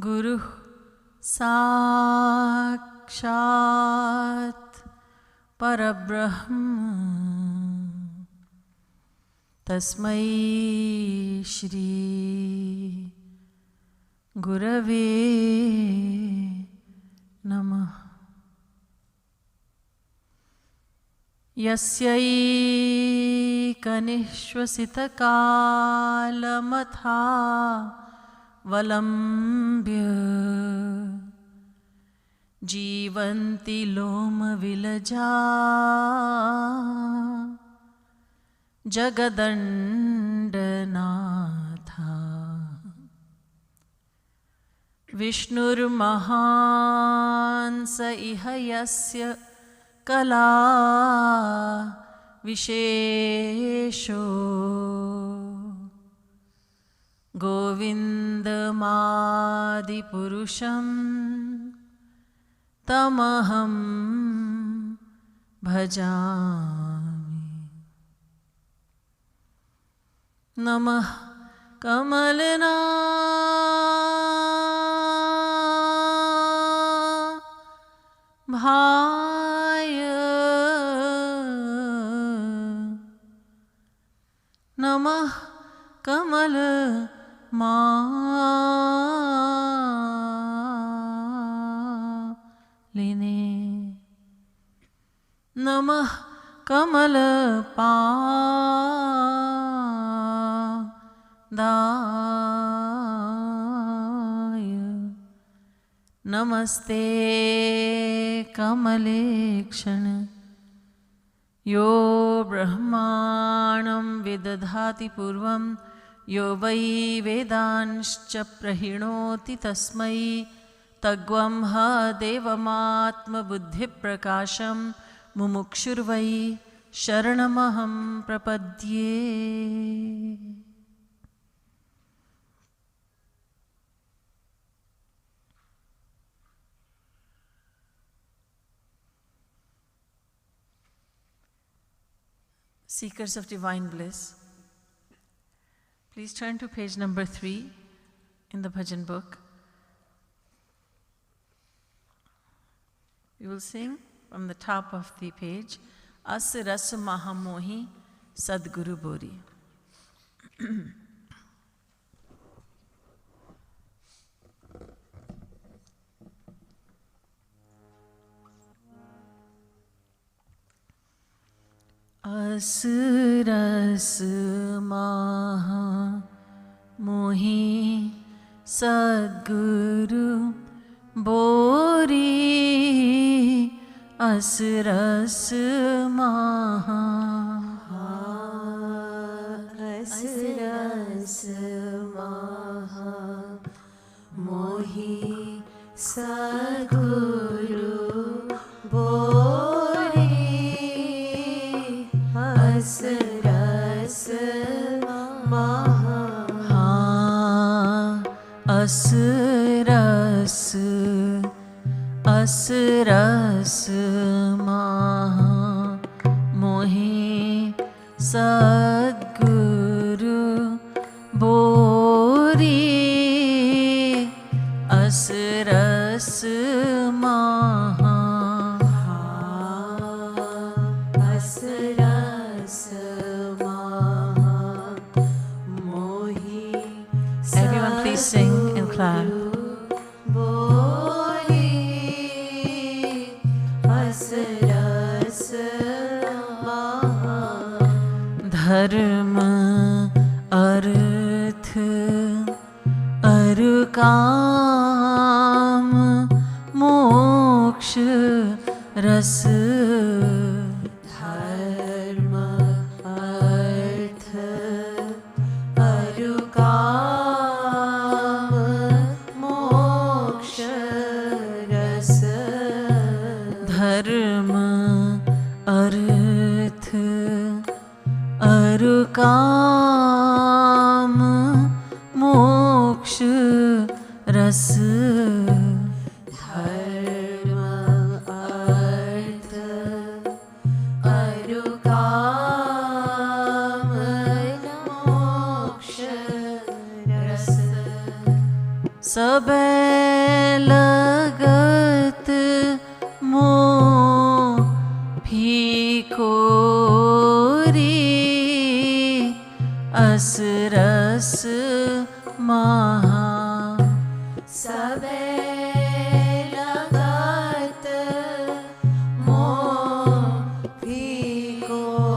गुरुः साक्षात् परब्रह्म तस्मै श्री गुरवे नमः। यस्यैकनिश्वसितकालमथा वलम्ब्य जीवन्ति लोमविलजा जगदण्डनाथा। विष्णुर्महान् स इह यस्य कला विशेषो गोविन्दमादिपुरुषं तमहं भजामि। नमः कमलनाभाय नमः कमलमालिने नमः कमलपादाय नमस्ते कमलेक्षण यो ब्रह्माणं विदधाति पूर्वं यो वै वेदांश्च प्रहिणोति तस्मै तग्वं ह देवमात्मबुद्धिप्रकाशं मुमुक्षुर्वै शरणमहं प्रपद्ये। Seekers of divine bliss, please turn to page number 3 in the bhajan book. We will sing from the top of the page, As Ras Mahamohi Sadguru Bori. अस रस महा मोहि सद्गुरु बोरी। अस रस महा अस रस महा मोहि सद्गुरु बोरी। अस रस महा अस रस महा मोहि सद्गुरु बोरी। अस रस महा अस रस महा मोहि। Everyone please sing and clap. धर्म अर्थ अरु काम मोक्ष रस। धर्म अर्थ अरु काम मोक्ष रस। धर्म अर्थ अरु काम मोक्ष रस। धर्म अर्थ अरु काम मोक्ष रस। स सबे लगत मोह फीकोरी, अस रस महा। सबे लगत मोह फीकोरी,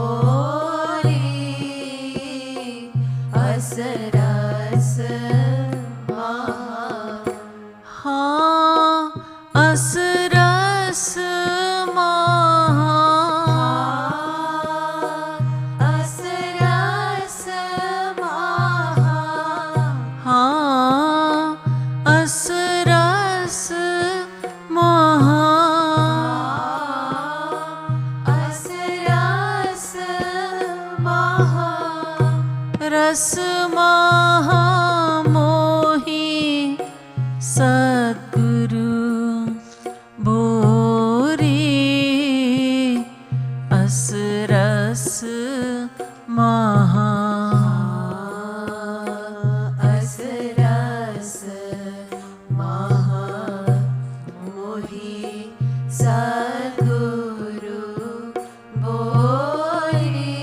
अस रस महा। हाँ अस रस महा, अस रस महा। हाँ अस रस महा। अस रस महा। रस महा मोही सद्गुरु बोरी, अस रस महा। अस रस महा मोहि सद्गुरु बोरी,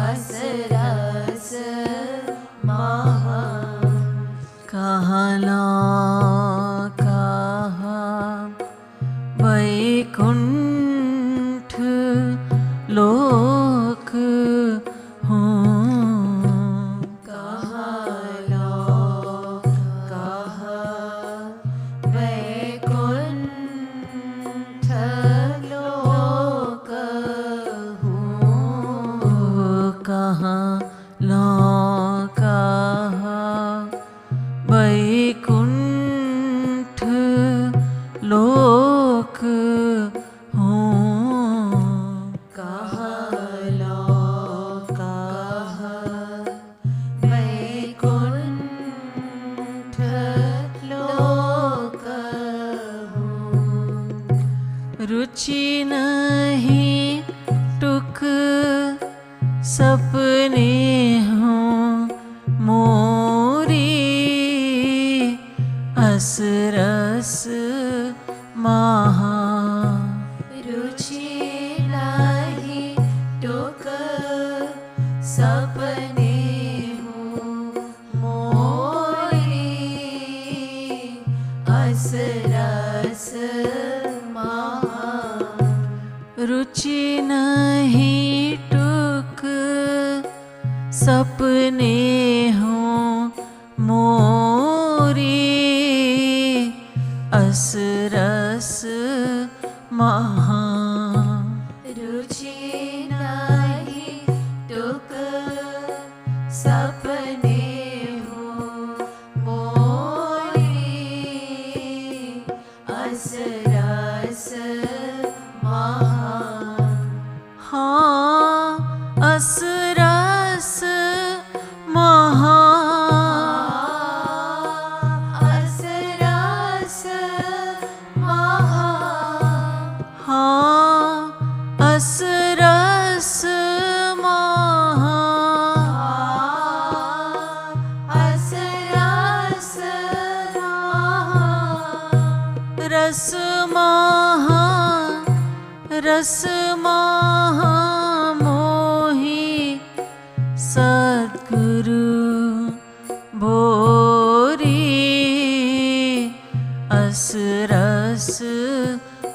अस रस महा। कहाँ वैकुंठ लोक हूँ, वैकुंठ लोक हूँ। कहाँ वैकुंठ लोक हूँ। वैकुंठ लोक हूँ। रुचि नहीं टुक सपने हों मोरी, अस रस महा। रुचि नहीं टुक सपने हूँ मोरी, अस रस महा। रुचि नहीं टुक सपने हों मोरी, अस रस महा। रुचि नहीं टुक सपने हूँ मोरी, अस रस महा। हाँ अस रस महा। अस रस महा। हाँ अस रस महा। अस रस महा। रस महा, रस महा मोहि सद्गुरु बोरी, अस रस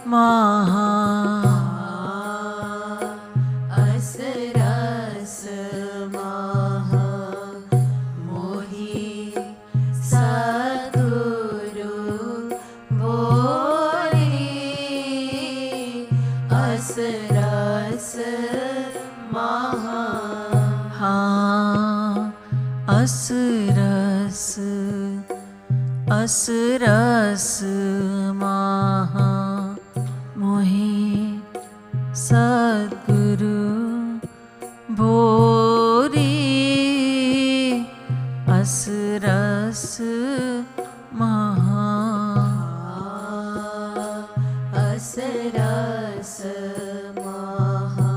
महा। अस रस महा मोहि सद्गुरु बोरी, अस रस महा। हाँ अस रस महा मोहि सद्गुरु बोरी, अस रस महा। अस रस महा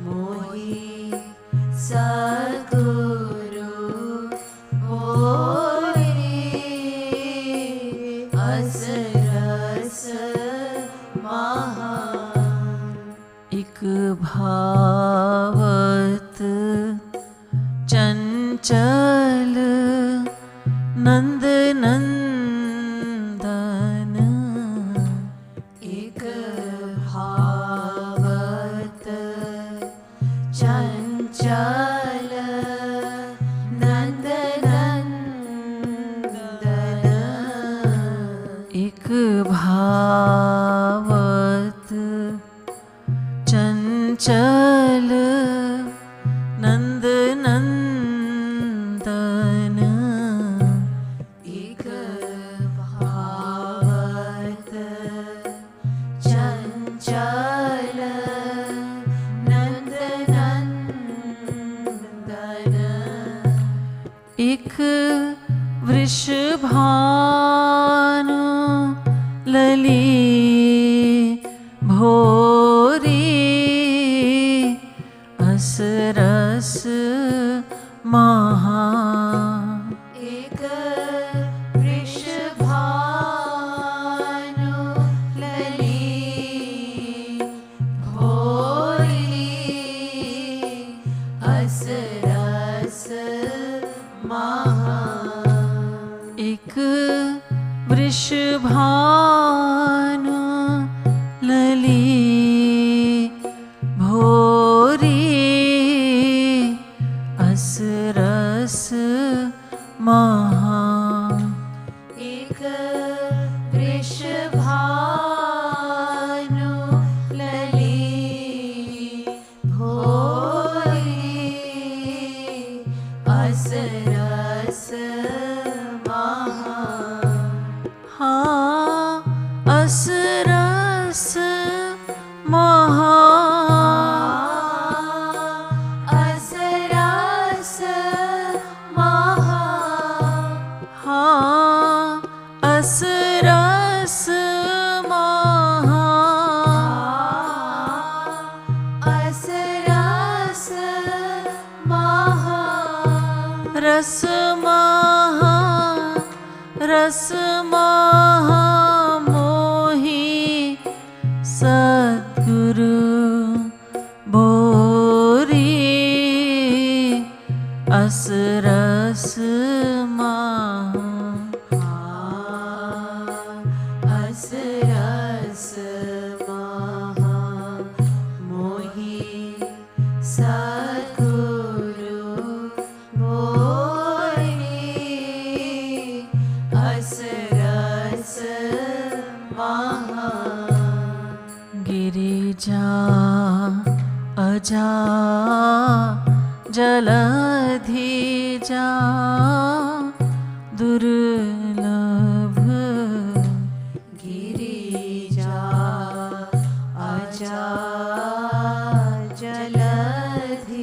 मोहि सद्गुरु बोरी, नंद नंदन एक भावत चंचल नंद नंदन एक भावत चंचल नंद नंदन एक भावत चंचल नंद नंदन एक वृषभानु लली भोरी असरस महा एक वृषभानु लली भोरी असरस महा एक वृषभानु लली भोरी असरस महा एक वृषभानु लली भोरी असरस महा हाँ असरस महा असरस महा हाँ असरस महा असरस महा रस महा रस महा मोहि सद्गुरु बोरी असरस महा असरस महा मोहि सद्गुरु बोरी असरस महा गिरिजा अजा जलधिजा दुर्लभ गिरिजा अजा जलधिजा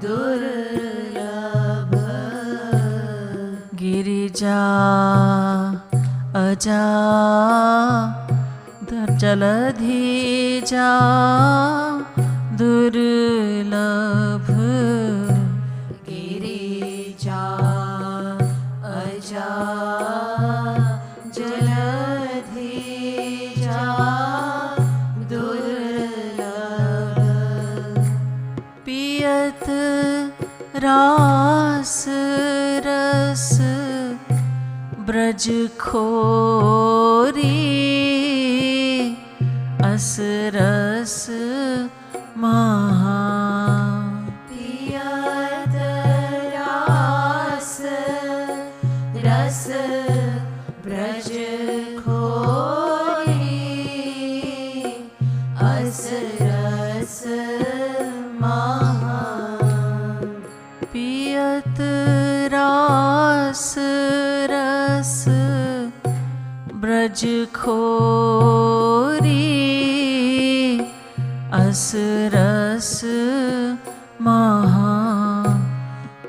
दुर्लभ गिरिजा अजा जलधिजा दुर्लभ गिरिजा अजा जलधिजा दुर्लभ पियत रास रस ब्रज खोरी असरस महा पियत रास रस ब्रज खोरी असरस महा पियत रास रस ब्रज खोरी असरस महा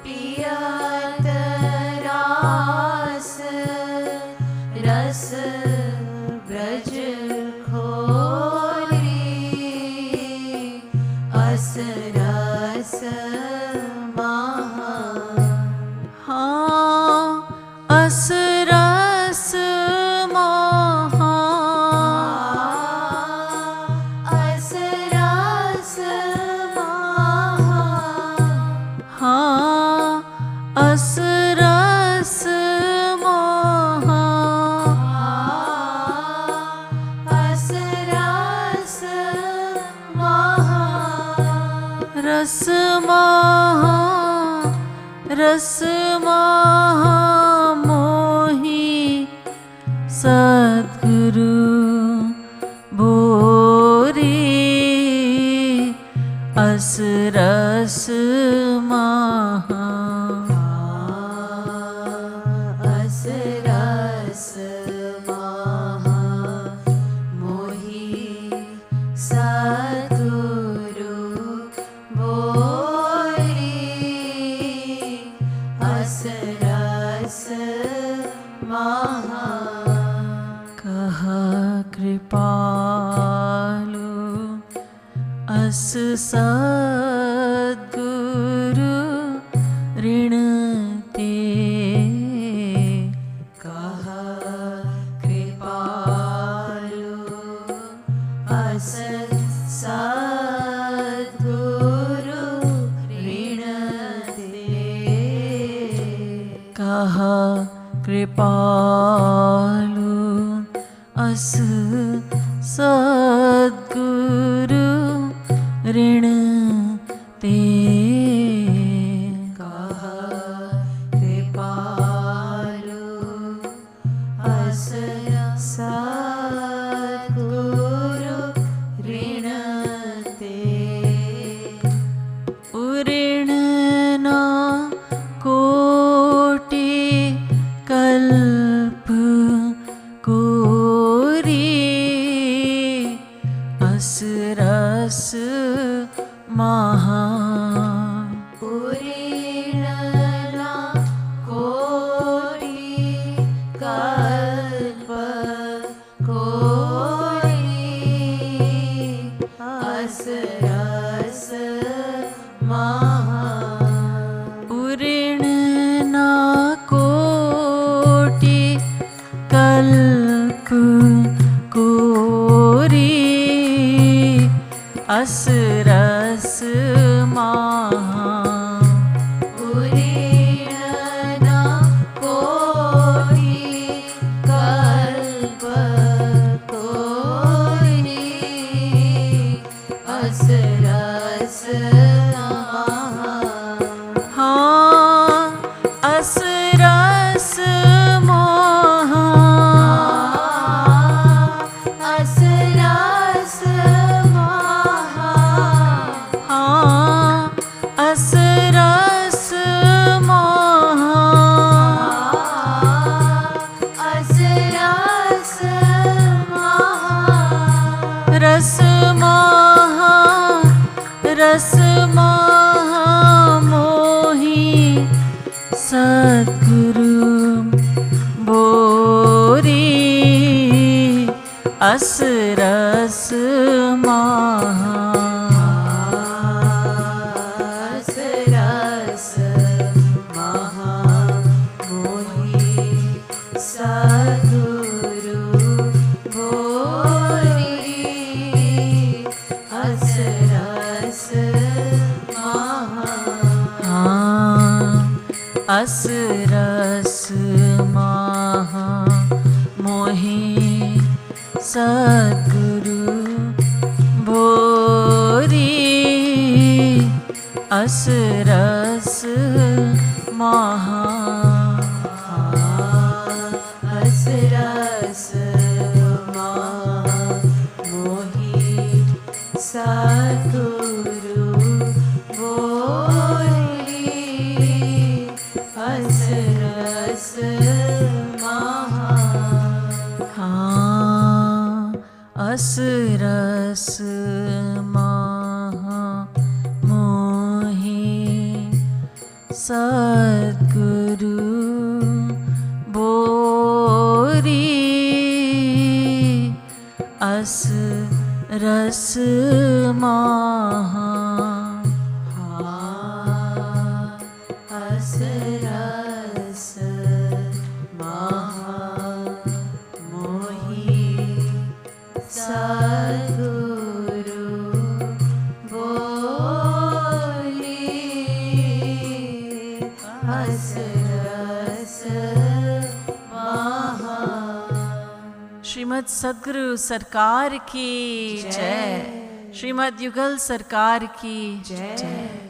पियत रास रस ब्रज खोरी असरस महा हाँ असरस महा असरस महा अस रस मोहा अस रस महा रस महा रस महा मोही सद्गुरु बोरी अस रस महा अस रस महा मोहि सद्गुरु बोरी अस रस महा कहा कृपालु अस सद्गुरु ऋण ते कहा कृपालु अस सद्गुरु ऋण ते कहा कृपालु अस सद्गुरु ऋण ते कहा कृपालु अस सद्गुरु ऋण ते उऋण ना कोटि कल्प कोरी अस रस महा उरीणना कोटि कल्प कोटि अस रस महा उऋण ना कोटि कल्प कोरी अस रस महा उरीणना कोटि कल्प कोटि अस रस महा हाँ अस रस मोहा अस रस महा हाँ अस रस मोहा अस रस महा रस महा रस महा मोही सद्गुरु बोरी अस रस महा अस रस महा मोहि सद्गुरु बोरी अस रस महा हाँ अस रस महा मोहि सद्गुरु बोरी अस रस महा अस रस महा मोहि सद्गुरु बोरी अस रस महा हाँ अस रस महा मोहि सद्गुरु बोरी अस रस महा अस रस रस महा श्रीमद् सद्गुरु सरकार की जय। श्रीमद् युगल सरकार की जय।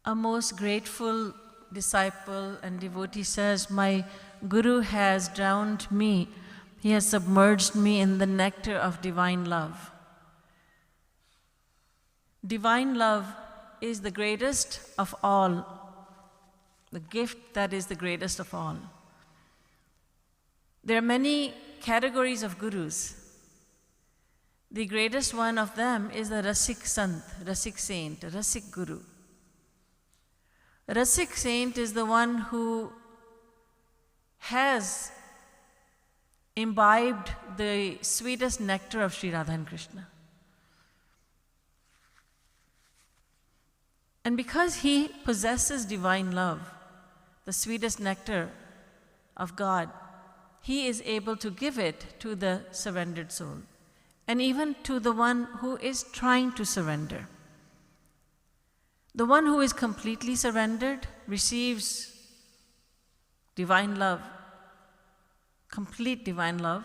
A most grateful disciple and devotee says, my Guru has drowned me. He has submerged me in the nectar of divine love. Divine love is the greatest of all, the gift that is the greatest of all. There are many categories of gurus. The greatest one of them is the Rasik Sant, Rasik Saint, Rasik Guru. Rasik Saint is the one who has imbibed the sweetest nectar of Sri Radha and Krishna. And because he possesses divine love, the sweetest nectar of God, he is able to give it to the surrendered soul, and even to the one who is trying to surrender. The one who is completely surrendered receives divine love, complete divine love.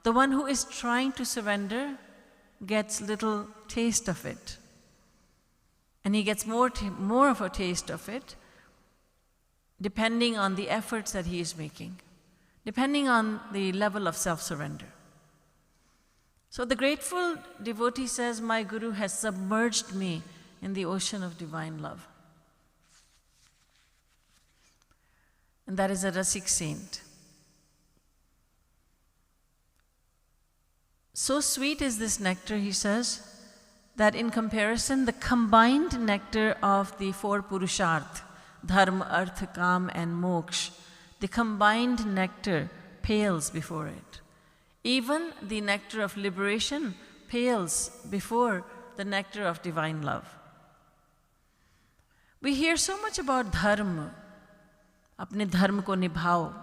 The one who is trying to surrender gets little taste of it. And he gets more of a taste of it depending on the efforts that he is making, depending on the level of self-surrender. So the grateful devotee says, my Guru has submerged me in the ocean of divine love. And that is a Rasik Saint. So sweet is this nectar, he says, that in comparison, the combined nectar of the four Purusharth, Dharma, Artha, Kam, and Moksha, the combined nectar pales before it. Even the nectar of liberation pales before the nectar of divine love. We hear so much about dharma. Apne dharma ko nibhao.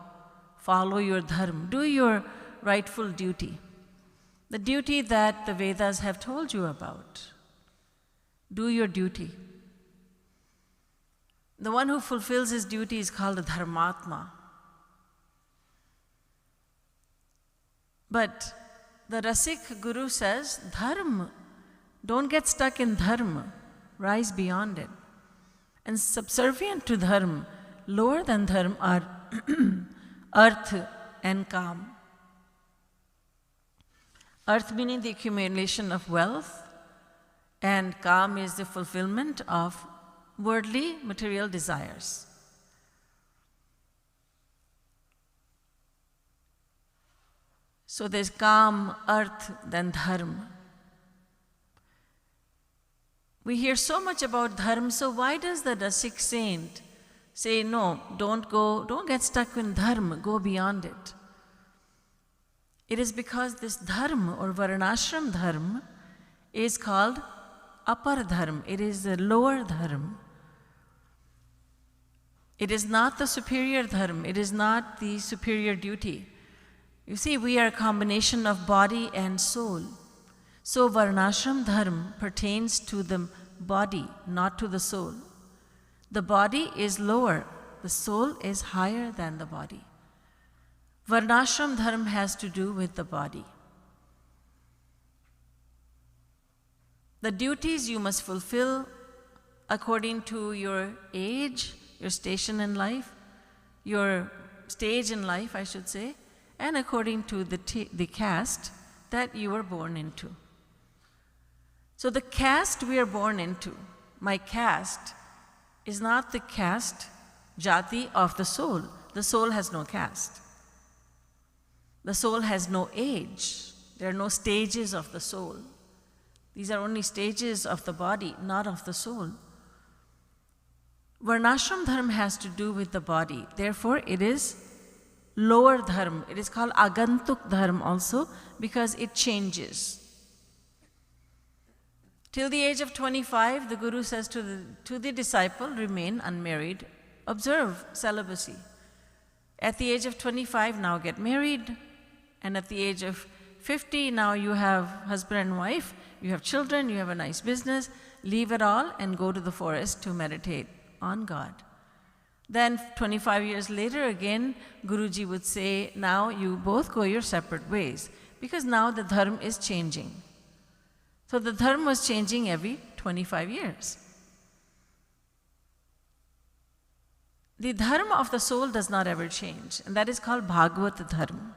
Follow your dharma. Do your rightful duty. The duty that the Vedas have told you about. Do your duty. The one who fulfills his duty is called a dharmatma. But the Rasik Guru says, dharma, don't get stuck in dharma. Rise beyond it. And subservient to dharma, lower than dharma are artha and kam. Artha meaning the accumulation of wealth, and kam is the fulfillment of worldly material desires. So there's kam, artha, then dharma. We hear so much about dharma, so why does the Rasik Saint say, no, don't get stuck in dharma, go beyond it? It is because this dharma or varnashram dharma is called apar dharma. It is the lower dharma. It is not the superior dharma. It is not the superior duty. You see, we are a combination of body and soul. So varnashram dharma pertains to the body, not to the soul. The body is lower. The soul is higher than the body. Varnashram dharma has to do with the body. The duties you must fulfill according to your age, your station in life, your stage in life, I should say, and according to the caste that you were born into. So the caste we are born into, my caste, is not the caste, jati of the soul. The soul has no caste. The soul has no age. There are no stages of the soul. These are only stages of the body, not of the soul. Varnashram dharma has to do with the body. Therefore, it is lower dharma. It is called agantuk dharma also because it changes. Till the age of 25, the Guru says to the disciple, remain unmarried, observe celibacy. At the age of 25, now get married, and at the age of 50, now you have husband and wife, you have children, you have a nice business, leave it all and go to the forest to meditate on God. Then 25 years later again, Guruji would say, now you both go your separate ways, because now the dharma is changing. So the dharma was changing every 25 years. The dharma of the soul does not ever change, and that is called Bhagavat dharma.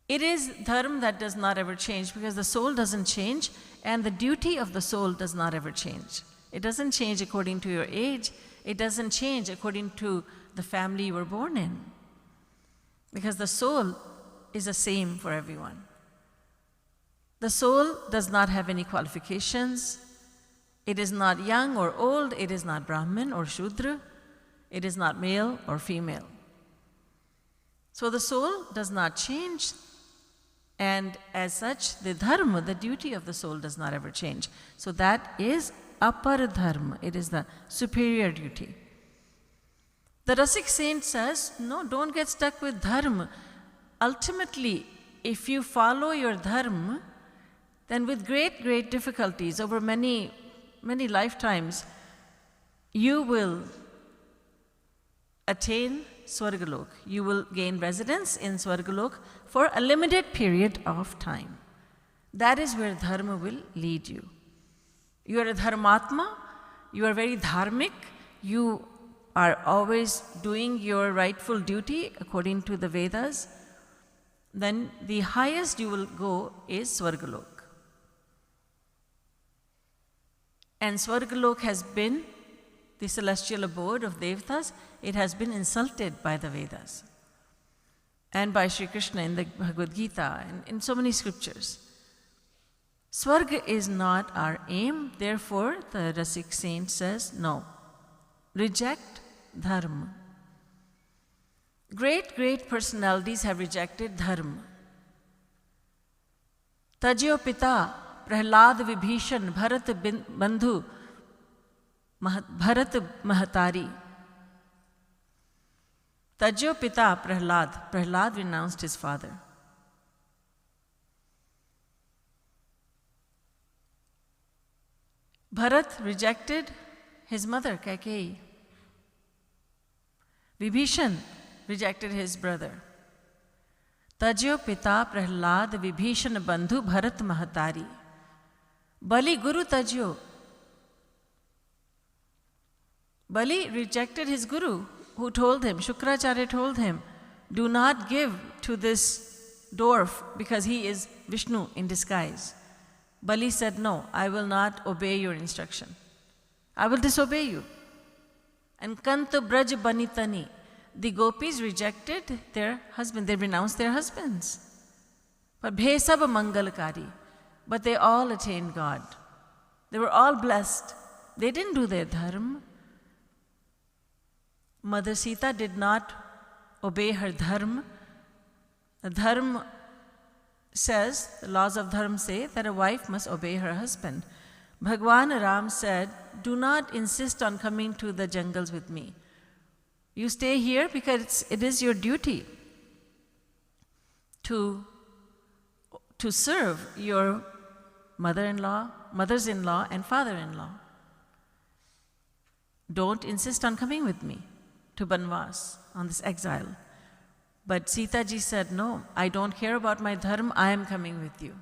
It is dharma that does not ever change, because the soul doesn't change and the duty of the soul does not ever change. It doesn't change according to your age. It doesn't change according to the family you were born in, because the soul is the same for everyone. The soul does not have any qualifications. It is not young or old. It is not Brahmin or Shudra. It is not male or female. So the soul does not change, and as such, the dharma, the duty of the soul, does not ever change. So that is apar dharma. It is the superior duty. The Rasik saint says, no, don't get stuck with dharma. Ultimately, if you follow your dharma, then with great, great difficulties over many, many lifetimes, you will attain Swargalok. You will gain residence in Swargalok for a limited period of time. That is where dharma will lead you. You are a dharmatma, you are very dharmic, you are always doing your rightful duty according to the Vedas. Then the highest you will go is Swargalok. And Swargalok has been the celestial abode of Devatas. It has been insulted by the Vedas and by Sri Krishna in the Bhagavad Gita and in so many scriptures. Swarga is not our aim, therefore the Rasik saint says, no, reject dharma. Great, great personalities have rejected dharma. Tajyo Pita, Prahlad Vibhishan, Bharat Bandhu, Bharat Mahatari. Tajyo Pita Prahlad. Prahlad renounced his father. Bharat rejected his mother, Kaikeyi. Vibhishan rejected his brother. Tajyo Pita Prahlad Vibhishan Bandhu Bharat Mahatari. Bali Guru Tajyo. Bali rejected his guru, who told him, Shukracharya told him, do not give to this dwarf because he is Vishnu in disguise. Bali said, no, I will not obey your instruction. I will disobey you. And Kanta Braj Banitani, the gopis rejected their husband. They renounced their husbands. But Bhesab Mangalakari. But they all attained God. They were all blessed. They didn't do their dharma. Mother Sita did not obey her dharma. The dharma says, the laws of dharma say that a wife must obey her husband. Bhagwan Ram said, do not insist on coming to the jungles with me. You stay here because it is your duty to serve your mother-in-law, mothers-in-law, and father-in-law. Don't insist on coming with me to Banvas on this exile. But Sita ji said, no, I don't care about my dharma, I am coming with you.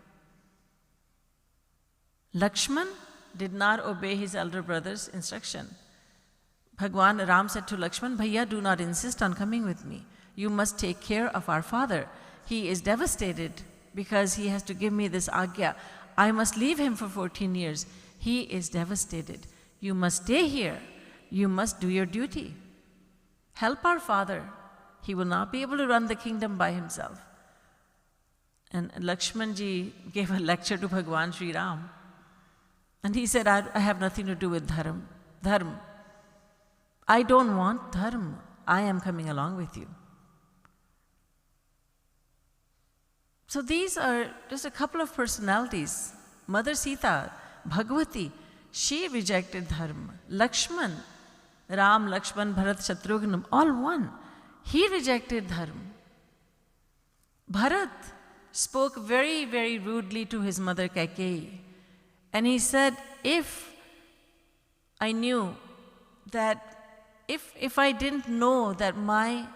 Lakshman did not obey his elder brother's instruction. Bhagwan Ram said to Lakshman, Bhaiya, do not insist on coming with me. You must take care of our father. He is devastated because he has to give me this agya. I must leave him for 14 years. He is devastated. You must stay here. You must do your duty. Help our father. He will not be able to run the kingdom by himself. And Lakshman ji gave a lecture to Bhagwan Sri Ram. And he said, I have nothing to do with dharma. I don't want dharma. I am coming along with you. So these are just a couple of personalities. Mother Sita, Bhagavati, she rejected dharma. Lakshman, Ram, Lakshman, Bharat, Shatrughnam, all one. He rejected dharma. Bharat spoke very, very rudely to his mother Kaikeyi. And he said, if I knew that, if I didn't know that my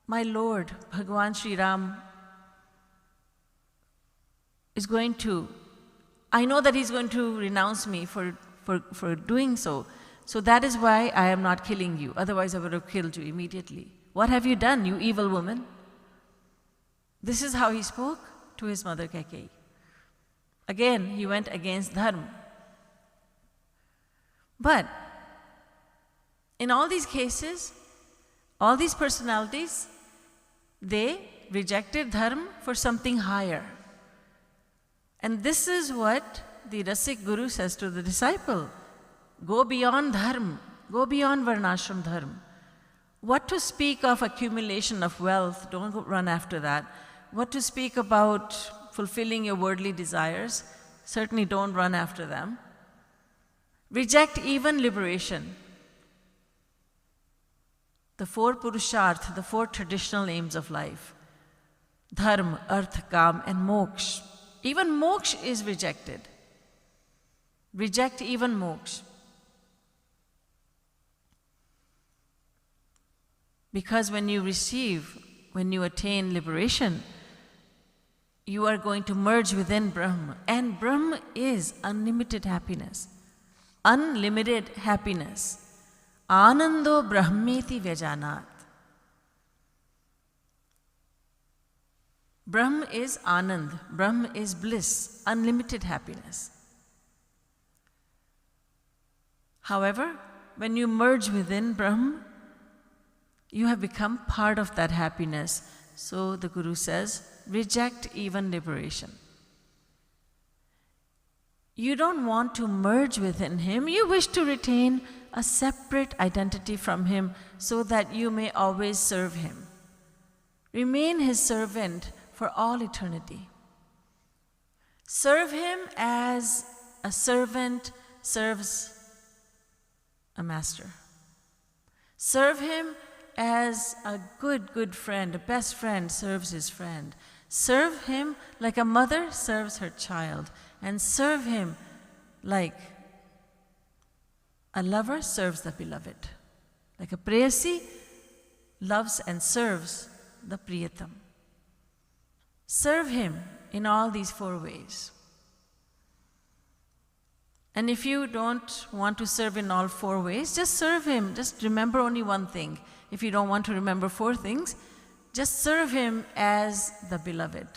Lord, Bhagwan Sri Ram, is going to, I know that he's going to renounce me for doing so. So that is why I am not killing you. Otherwise I would have killed you immediately. What have you done, you evil woman? This is how he spoke to his mother Kaikeyi. Again, he went against dharma. But in all these cases, all these personalities, they rejected dharma for something higher. And this is what the Rasik Guru says to the disciple. Go beyond dharma, go beyond varnashram dharma. What to speak of accumulation of wealth, don't run after that. What to speak about fulfilling your worldly desires, certainly don't run after them. Reject even liberation. The 4 purusharth, the 4 traditional aims of life. Dharma, artha, kam and moksha. Even moksha is rejected. Reject even moksha. Because when you receive, when you attain liberation, you are going to merge within Brahma. And Brahma is unlimited happiness. Unlimited happiness. Anando brahmeti vyajanat. Brahma is anand. Brahma is bliss, unlimited happiness. However, when you merge within Brahma, you have become part of that happiness. So the Guru says, reject even liberation. You don't want to merge within him. You wish to retain a separate identity from him so that you may always serve him. Remain his servant for all eternity. Serve him as a servant serves a master. Serve him as a good friend, a best friend serves his friend. Serve him like a mother serves her child. And serve him like a lover serves the beloved. Like a preyasi loves and serves the priyatam. Serve him in all these 4 ways. And if you don't want to serve in all 4 ways, just serve him. Just remember only one thing. If you don't want to remember 4 things, just serve him as the beloved.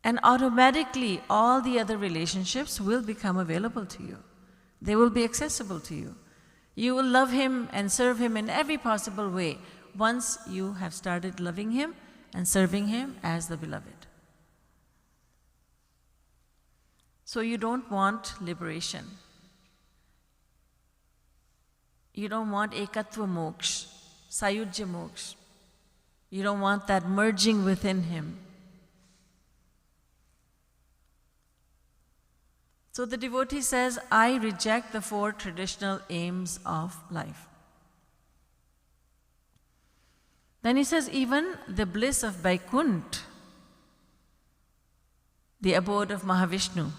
And automatically all the other relationships will become available to you. They will be accessible to you. You will love him and serve him in every possible way once you have started loving him and serving him as the beloved. So you don't want liberation. You don't want ekatva moksha, sayujya moksha. You don't want that merging within him. So the devotee says, I reject the 4 traditional aims of life. Then he says, even the bliss of Vaikuntha, the abode of Mahavishnu,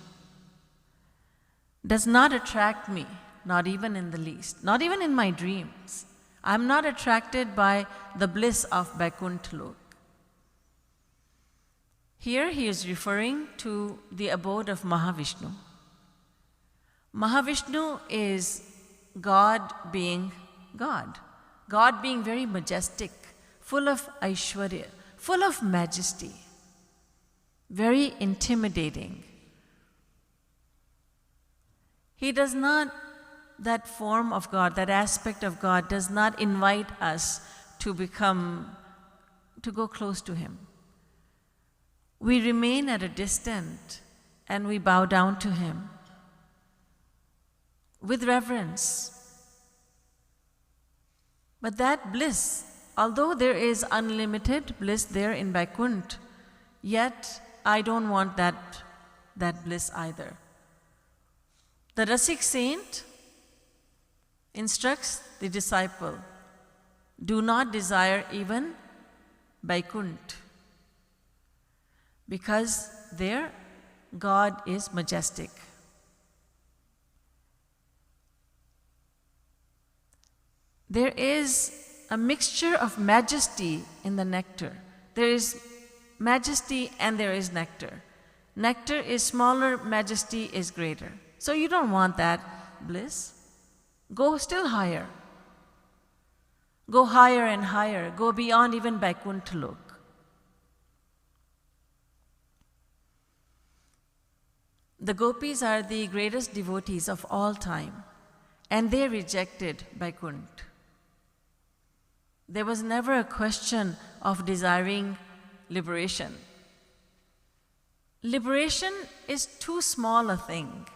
does not attract me, not even in the least, not even in my dreams. I'm not attracted by the bliss of Vaikuntha Lok. Here he is referring to the abode of Mahavishnu. Mahavishnu is God being God. God being very majestic, full of Aishwarya, full of majesty, very intimidating. He does not, that form of God, that aspect of God does not invite us to go close to him. We remain at a distance and we bow down to him with reverence. But that bliss, although there is unlimited bliss there in Vaikuntha, yet I don't want that bliss either. The Rasik saint instructs the disciple, do not desire even Vaikuntha. because there God is majestic. There is a mixture of majesty in the nectar. There is majesty and there is nectar. Nectar is smaller, majesty is greater. So you don't want that bliss. Go still higher. Go higher and higher. Go beyond even Vaikuntha Lok. The gopis are the greatest devotees of all time, and they rejected Vaikuntha. There was never a question of desiring liberation. Liberation is too small a thing.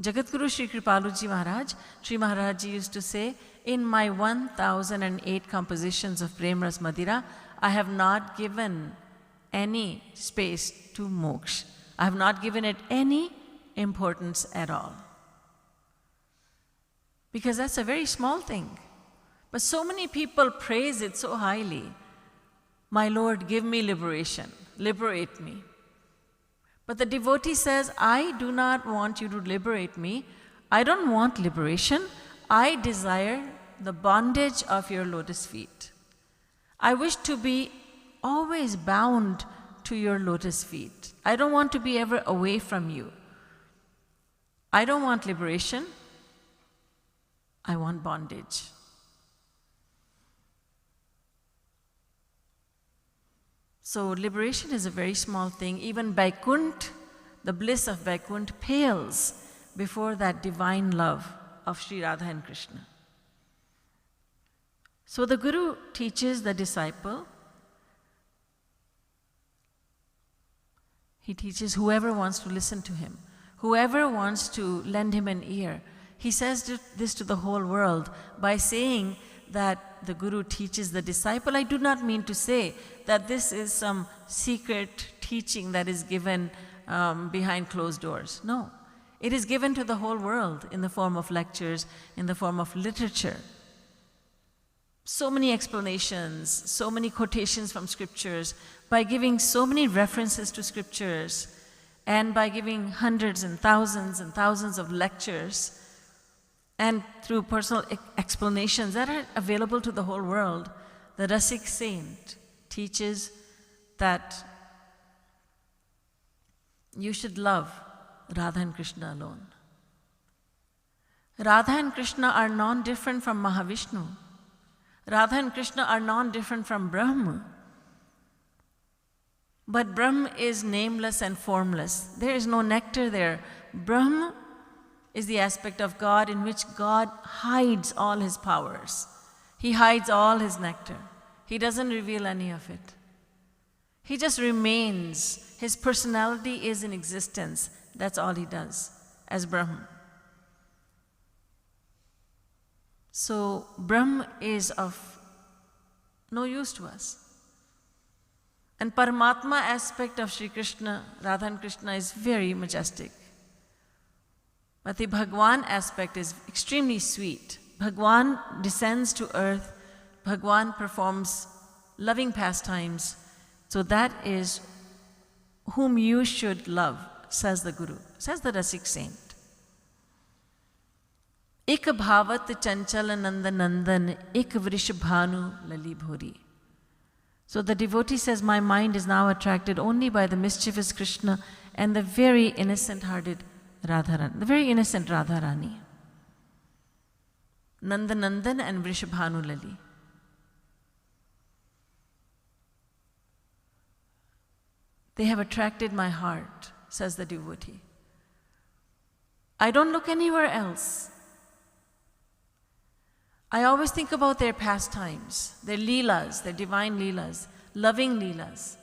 Jagadguru Sri Kripaluji Maharaj, Sri Maharaj used to say, in my 1008 compositions of Prem Ras Madira, I have not given any space to moksha. I have not given it any importance at all. Because that's a very small thing. But so many people praise it so highly. My Lord, give me liberation, liberate me. But the devotee says, I do not want you to liberate me. I don't want liberation. I desire the bondage of your lotus feet. I wish to be always bound to your lotus feet. I don't want to be ever away from you. I don't want liberation. I want bondage. So liberation is a very small thing. Even Vaikuntha, the bliss of Vaikuntha, pales before that divine love of Sri Radha and Krishna. So the Guru teaches the disciple. He teaches whoever wants to listen to him, whoever wants to lend him an ear. He says this to the whole world by saying that the Guru teaches the disciple. I do not mean to say that this is some secret teaching that is given behind closed doors. No, it is given to the whole world in the form of lectures, in the form of literature. So many explanations, so many quotations from scriptures, by giving so many references to scriptures, and by giving hundreds and thousands of lectures, and through personal explanations that are available to the whole world, the Rasik Saint teaches that you should love Radha and Krishna alone. Radha and Krishna are non-different from Mahavishnu. Radha and Krishna are non-different from Brahma. But Brahma is nameless and formless. There is no nectar there. Brahma is the aspect of God in which God hides all his powers. He hides all his nectar. He doesn't reveal any of it. He just remains. His personality is in existence. That's all he does as Brahma. So Brahma is of no use to us. And Paramatma aspect of Sri Krishna, Radha and Krishna, is very majestic. But the Bhagwan aspect is extremely sweet. Bhagwan descends to earth. Bhagwan performs loving pastimes. So that is whom you should love, says the Guru, says the Rasik Saint. Ik bhavat chanchala nanda nandan, ik vrishabhanu lali bhori. So the devotee says, my mind is now attracted only by the mischievous Krishna and the very innocent-hearted Radharani, the very innocent Radharani. Nandanandan and Vrishabhanu Lali. They have attracted my heart, says the devotee. I don't look anywhere else. I always think about their pastimes, their leelas, their divine leelas, loving leelas.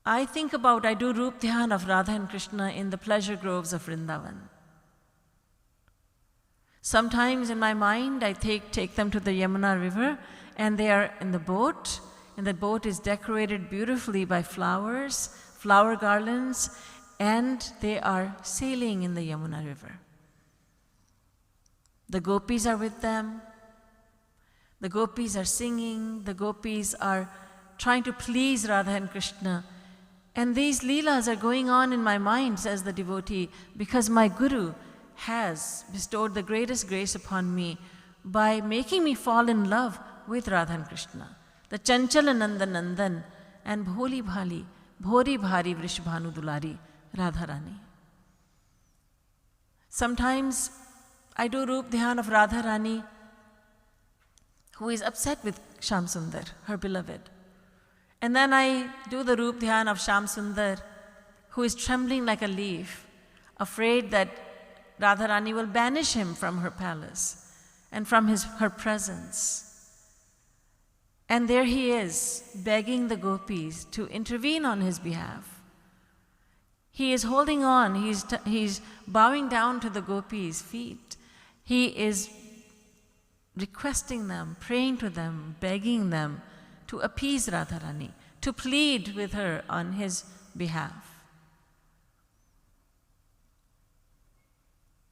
I do Roop Dhyan of Radha and Krishna in the pleasure groves of Vrindavan. Sometimes in my mind, I take them to the Yamuna river, and they are in the boat, and the boat is decorated beautifully by flowers, flower garlands, and they are sailing in the Yamuna river. The gopis are with them. The gopis are singing. The gopis are trying to please Radha and Krishna. And these leelas are going on in my mind, says the devotee, because my Guru has bestowed the greatest grace upon me by making me fall in love with Radha and Krishna. The Chanchala Nandan Nandan and Bholi Bhali, Bhori Bhari Vrishbhanu Dulari, Radharani. Sometimes I do Roop Dhyan of Radharani, who is upset with Sham Sundar, her beloved. And then I do the Roop Dhyan of Sham Sundar, who is trembling like a leaf, afraid that Radharani will banish him from her palace and from her presence. And there he is, begging the gopis to intervene on his behalf. He is holding on, he's bowing down to the gopis' feet. He is requesting them, praying to them, begging them to appease Radharani, to plead with her on his behalf.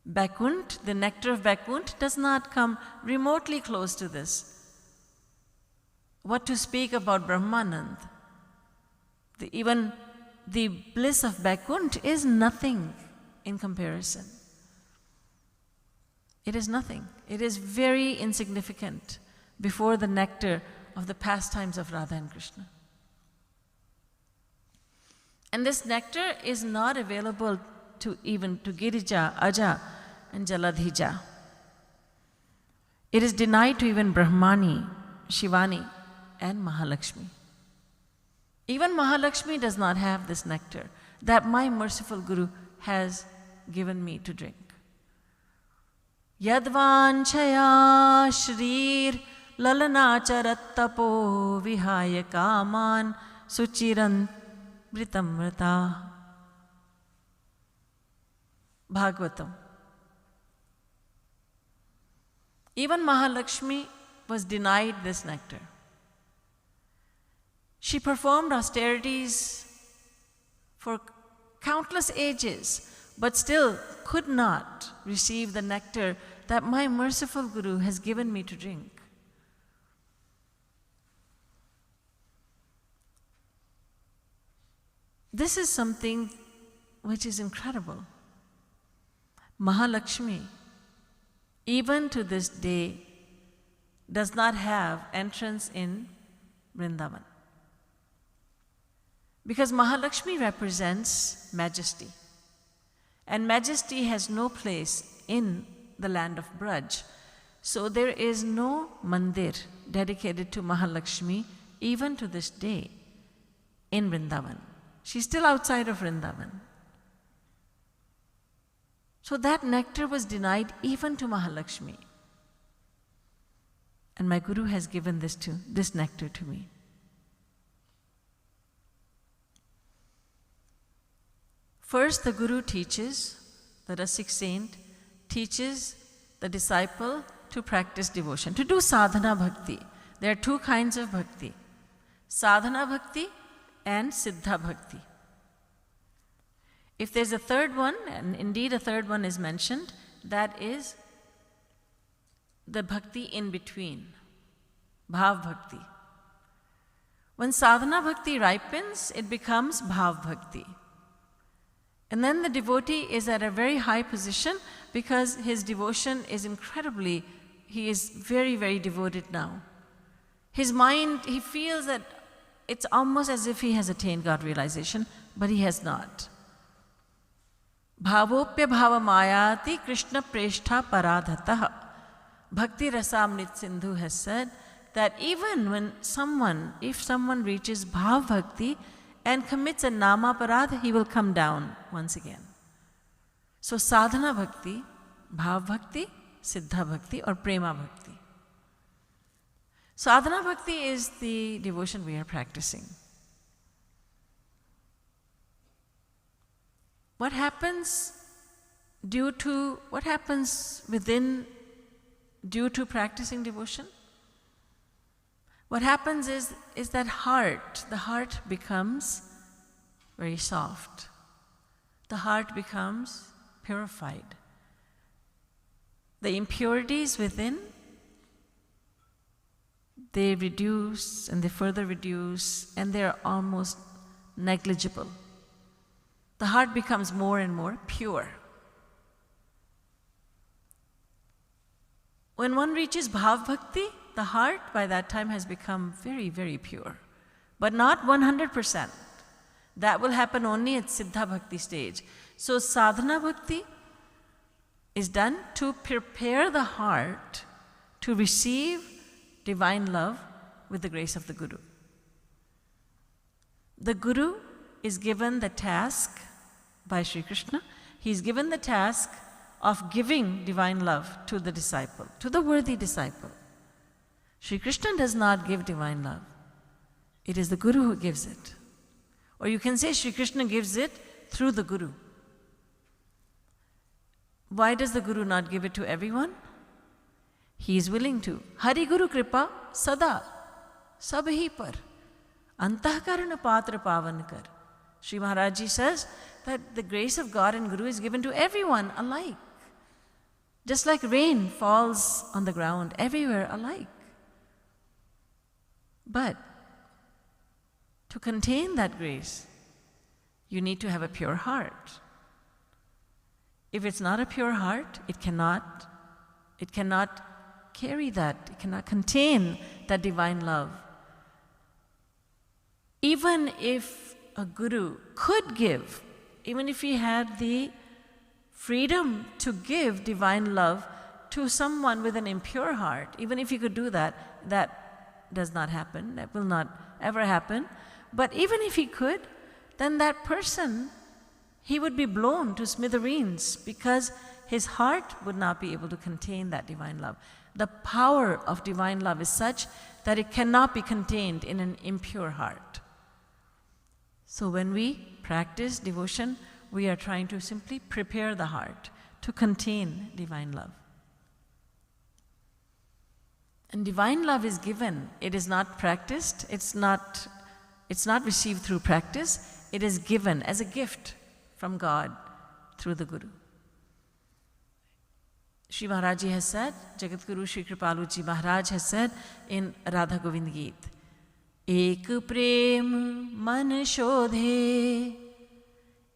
Vaikunt, the nectar of Vaikunt, does not come remotely close to this. What to speak about Brahmanand? Even the bliss of Vaikunt is nothing in comparison. It is nothing. It is very insignificant before the nectar of the pastimes of Radha and Krishna. And this nectar is not available even to Girija, Aja, and Jaladhija. It is denied to even Brahmani, Shivani, and Mahalakshmi. Even Mahalakshmi does not have this nectar that my merciful Guru has given me to drink. Yadvanchaya shrir lalanacharat tapo vihaya kaman suchiran vritamrata. Bhagavatam. Even Mahalakshmi was denied this nectar. She performed austerities for countless ages, but still could not receive the nectar that my merciful Guru has given me to drink. This is something which is incredible. Mahalakshmi, even to this day, does not have entrance in Vrindavan. Because Mahalakshmi represents majesty. And majesty has no place in the land of Braj. So there is no mandir dedicated to Mahalakshmi even to this day in Vrindavan. She's still outside of Vrindavan. So that nectar was denied even to Mahalakshmi. And my Guru has given this nectar to me. First, the Guru teaches, the Rasik saint teaches the disciple to practice devotion, to do sadhana bhakti. There are two kinds of bhakti, sadhana bhakti and siddha bhakti. If there's a third one, and indeed a third one is mentioned, that is the bhakti in between, bhav bhakti. When sadhana bhakti ripens, it becomes bhav bhakti. And then the devotee is at a very high position because his devotion is he is very, very devoted now. His mind, he feels that it's almost as if he has attained God realization, but he has not. Bhavopya bhava mayati Krishna preshtha paradhatah. Bhakti Rasamrit Sindhu has said that even when if someone reaches bhav bhakti and commits a nama parad, he will come down once again. So sadhana bhakti, bhav bhakti, siddha bhakti or prema bhakti. Sadhana bhakti is the devotion we are practicing. What happens due to practicing devotion? What happens is that the heart becomes very soft. The heart becomes purified. The impurities within, they reduce and they further reduce, and they're almost negligible. The heart becomes more and more pure. When one reaches bhav bhakti, the heart by that time has become very, very pure. But not 100%. That will happen only at Siddha Bhakti stage. So sadhana bhakti is done to prepare the heart to receive divine love with the grace of the Guru. The Guru is given the task by Sri Krishna. He is given the task of giving divine love to the disciple, to the worthy disciple. Sri Krishna does not give divine love. It is the Guru who gives it. Or you can say Sri Krishna gives it through the Guru. Why does the Guru not give it to everyone? He is willing to. Hari Guru Kripa Sada Sabhi Par Antahkarana Patra Pavan Kar. Sri Maharaj Ji says that the grace of God and Guru is given to everyone alike. Just like rain falls on the ground everywhere alike. But to contain that grace, you need to have a pure heart. If it's not a pure heart, it cannot carry that, it cannot contain that divine love. Even if a guru could give, even if he had the freedom to give divine love to someone with an impure heart, even if he could do that, that does not happen, that will not ever happen. But even if he could, then that person, he would be blown to smithereens because his heart would not be able to contain that divine love. The power of divine love is such that it cannot be contained in an impure heart. So when we practice devotion, we are trying to simply prepare the heart to contain divine love. And divine love is given. It is not practiced. It's not received through practice. It is given as a gift from God through the Guru. Shri Maharaj Ji has said, Jagadguru Shri Kripalu Ji Maharaj has said in Radha Govind Geet, Ek prem man shodhe,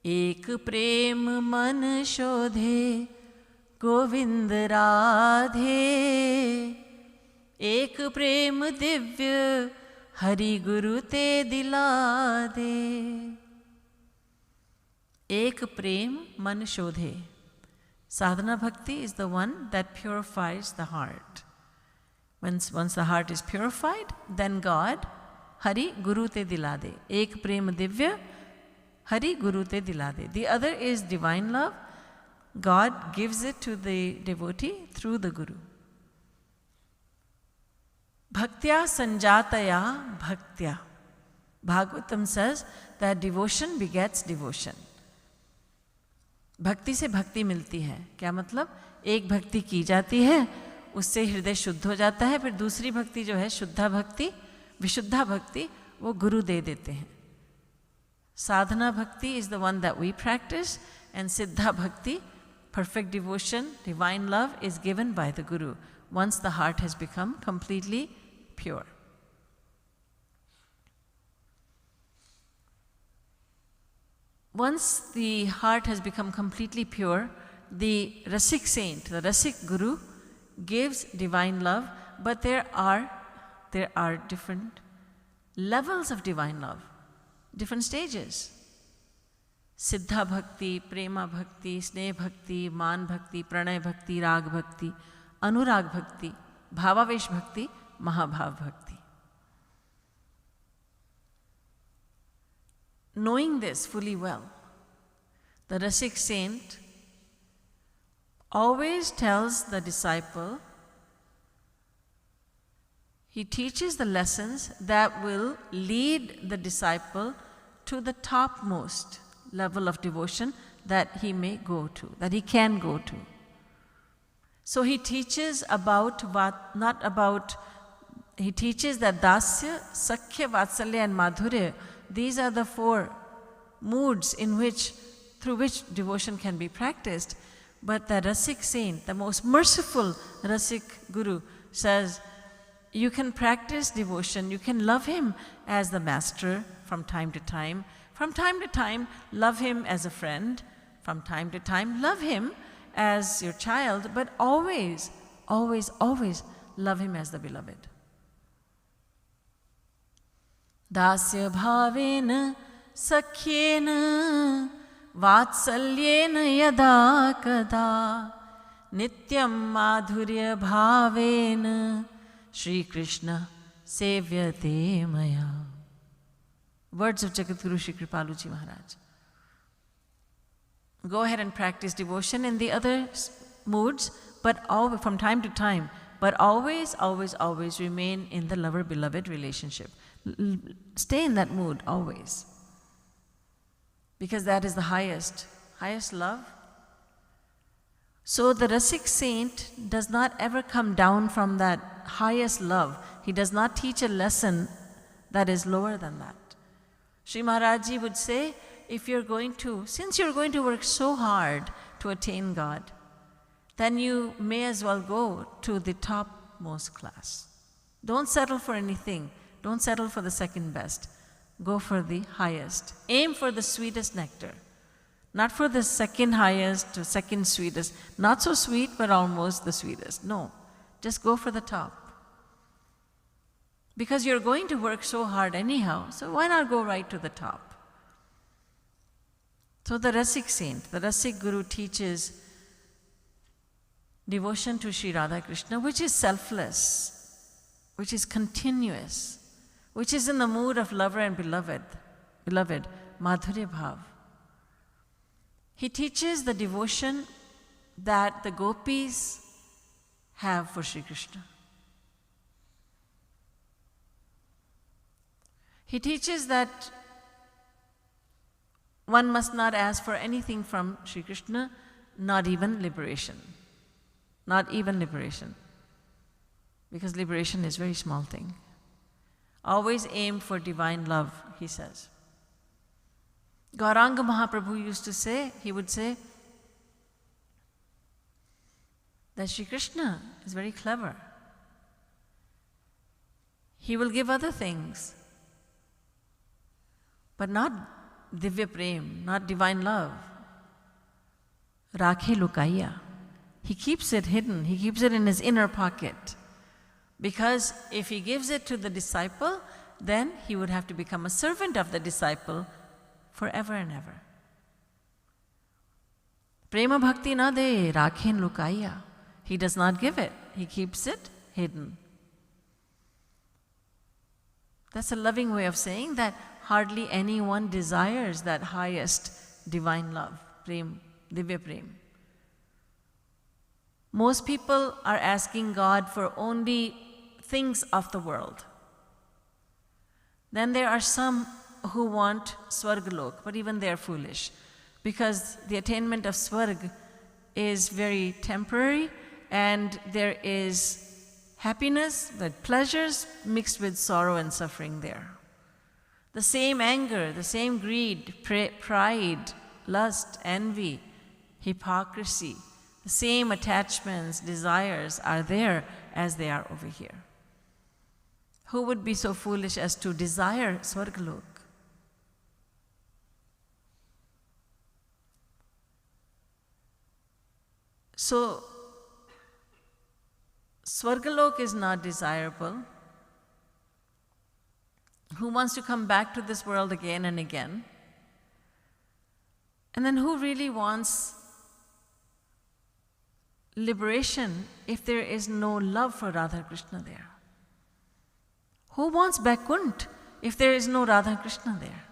ek prem man shodhe, Govind Radhe, ek prem divya, Hari Guru te dila de. Ek prem man shodhe. Sadhana bhakti is the one that purifies the heart. Once the heart is purified, then God, Hari Guru te dila de. Ek prem divya, Hari Guru te dila de. The other is divine love. God gives it to the devotee through the Guru. Bhaktya sanjataya bhaktya. Bhagavatam says that devotion begets devotion. भक्ति से भक्ति मिलती है. क्या मतलब? एक भक्ति की जाती है, उससे हृदय शुद्ध हो जाता है, फिर दूसरी भक्ति जो है शुद्धा भक्ति, विशुद्धा भक्ति, वो गुरु दे देते हैं. Sadhana bhakti is the one that we practice, and Siddha bhakti, perfect devotion, divine love, is given by the Guru once the heart has become completely pure. Once the heart has become completely pure, the Rasik saint, the Rasik Guru, gives divine love, but there are different levels of divine love, different stages. Siddha bhakti, prema bhakti, sneh bhakti, man bhakti, pranay bhakti, rag bhakti, anurag bhakti, bhavavesh bhakti, mahabhav bhakti. Knowing this fully well, the Rasik saint always tells the disciple, he teaches the lessons that will lead the disciple to the topmost level of devotion that he may go to, that he can go to. So he teaches he teaches that Dasya, Sakhya, Vatsalya and Madhurya, these are the four moods through which devotion can be practiced. But the Rasik saint, the most merciful Rasik Guru, says you can practice devotion, you can love him as the master from time to time. From time to time, love him as a friend. From time to time, love him as your child, but always, always, always love him as the beloved. Dasya bhavena sakhyena vatsalyena yada kada nityam madhurya bhavena Shri Krishna sevyate maya. Words of Jagadguru Shri Kripaluji Maharaj. Go ahead and practice devotion in the other moods, but always, from time to time, but always, always, always remain in the lover-beloved relationship. Stay in that mood always. Because that is the highest love. So the Rasik saint does not ever come down from that highest love. He does not teach a lesson that is lower than that. Sri Maharaji would say, since you're going to work so hard to attain God, then you may as well go to the topmost class. Don't settle for anything. Don't settle for the second best. Go for the highest. Aim for the sweetest nectar. Not for the second highest or second sweetest. Not so sweet, but almost the sweetest. No, just go for the top. Because you're going to work so hard anyhow, so why not go right to the top? So the Rasik saint, the Rasik Guru teaches devotion to Sri Radha Krishna, which is selfless, which is continuous, which is in the mood of lover and beloved, madhurya bhav. He teaches the devotion that the gopis have for Sri Krishna. He teaches that one must not ask for anything from Sri Krishna, not even liberation. Not even liberation. Because liberation is a very small thing. Always aim for divine love, he says. Gauranga Mahaprabhu used to say, he would say, that Sri Krishna is very clever. He will give other things, but not divya prem, not divine love. Rakhe lukaiya. He keeps it hidden, he keeps it in his inner pocket. Because if he gives it to the disciple, then he would have to become a servant of the disciple forever and ever. Prema bhakti na de rakhen lukaiya. He does not give it, he keeps it hidden. That's a loving way of saying that hardly anyone desires that highest divine love, prem, divya prem. Most people are asking God for only things of the world. Then there are some who want Swargalok, but even they are foolish, because the attainment of Swarg is very temporary, and there is happiness, with pleasures mixed with sorrow and suffering there. The same anger, the same greed, pride, lust, envy, hypocrisy, the same attachments, desires are there as they are over here. Who would be so foolish as to desire Swargalok? So, Swargalok is not desirable. Who wants to come back to this world again and again? And then who really wants liberation if there is no love for Radha Krishna there? Who wants Vaikunt if there is no Radha Krishna there?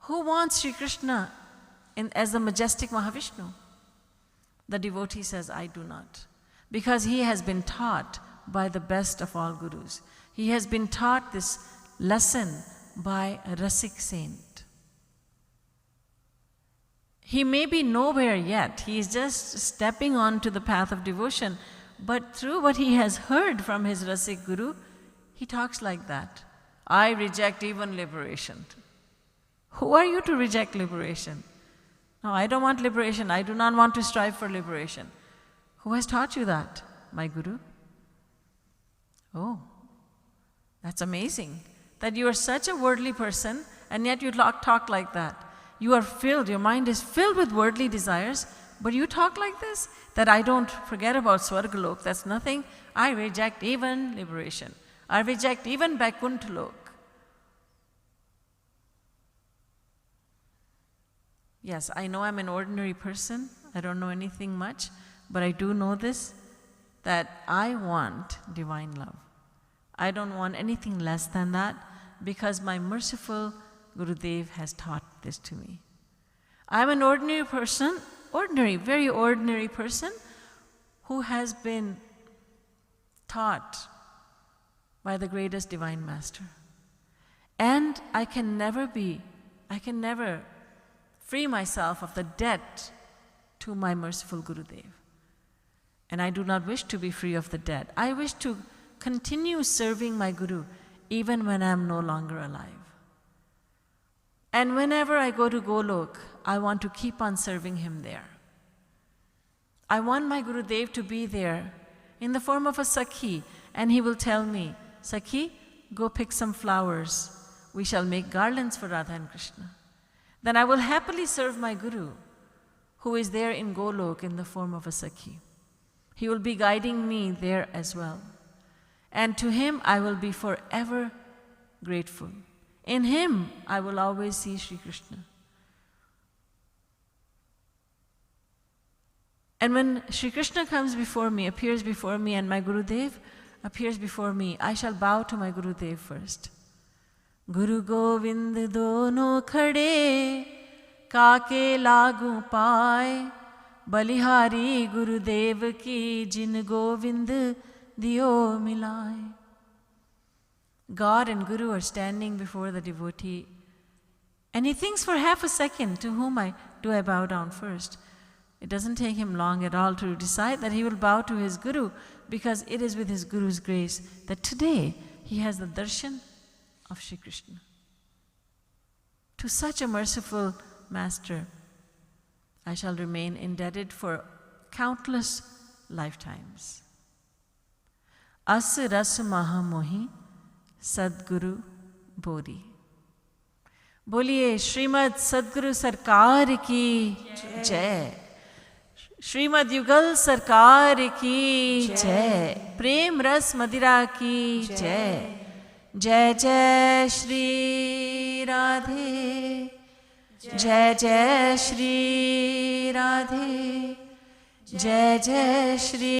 Who wants Sri Krishna as the majestic Mahavishnu? The devotee says, I do not. Because he has been taught by the best of all gurus. He has been taught this lesson by a Rasik saint. He may be nowhere yet. He is just stepping onto the path of devotion. But through what he has heard from his Rasik Guru, he talks like that. I reject even liberation. Who are you to reject liberation? No, I don't want liberation. I do not want to strive for liberation. Who has taught you that? My Guru. Oh, that's amazing. That you are such a worldly person and yet you talk like that. You are filled, your mind is filled with worldly desires, but you talk like this? That I don't forget about Swargalok, that's nothing. I reject even liberation. I reject even Vaikunthalok. Yes, I know I'm an ordinary person. I don't know anything much, but I do know this, that I want divine love. I don't want anything less than that because my merciful Gurudev has taught this to me. I'm an ordinary person, very ordinary person who has been taught by the greatest divine master. And I can never free myself of the debt to my merciful Gurudev. And I do not wish to be free of the debt. I wish to continue serving my Guru even when I am no longer alive. And whenever I go to Golok, I want to keep on serving him there. I want my Gurudev to be there in the form of a Sakhi, and he will tell me, Sakhi, go pick some flowers. We shall make garlands for Radha and Krishna. Then I will happily serve my Guru, who is there in Golok in the form of a Sakhi. He will be guiding me there as well. And to him I will be forever grateful. In him I will always see Sri Krishna. And when Sri Krishna comes before me, appears before me, and my Gurudev appears before me, I shall bow to my Gurudev first. Guru Govind dono khade, kaake lagu paai, balihari Gurudev ki jin Govind diyo milai. God and Guru are standing before the devotee, and he thinks for half a second, to whom do I bow down first? It doesn't take him long at all to decide that he will bow to his Guru, because it is with his Guru's grace that today he has the darshan of Sri Krishna. To such a merciful master, I shall remain indebted for countless lifetimes. As ras mahamohi Sadguru Bodhi. Boliye Srimad Sadguru Sarkar ki Jai. Srimad Yugal Sarkar ki Jai. Prem Ras Madira ki Jai. Jai Jai Shri Radhe. Jai Jai Shri Radhe. Jai Jai Shri